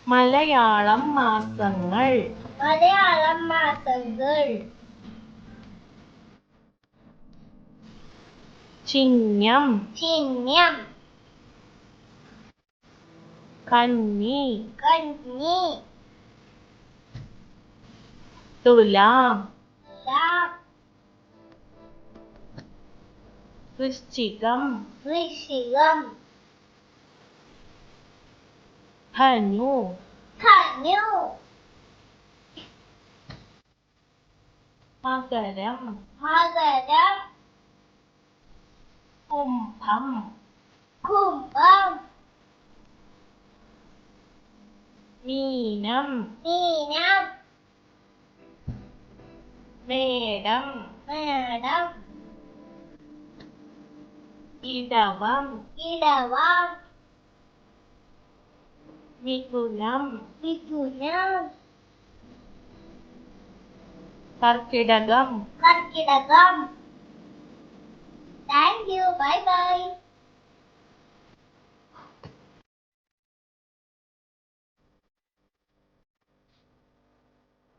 മലയാളം മാസങ്ങൾ ചിങ്ങം കന്നി തുലാം വൃശ്ചികം ധനു മകരം കുംഭം മീനം മേടം ഇടവം മിഥുനം കർക്കിടകം Thank you. Bye bye.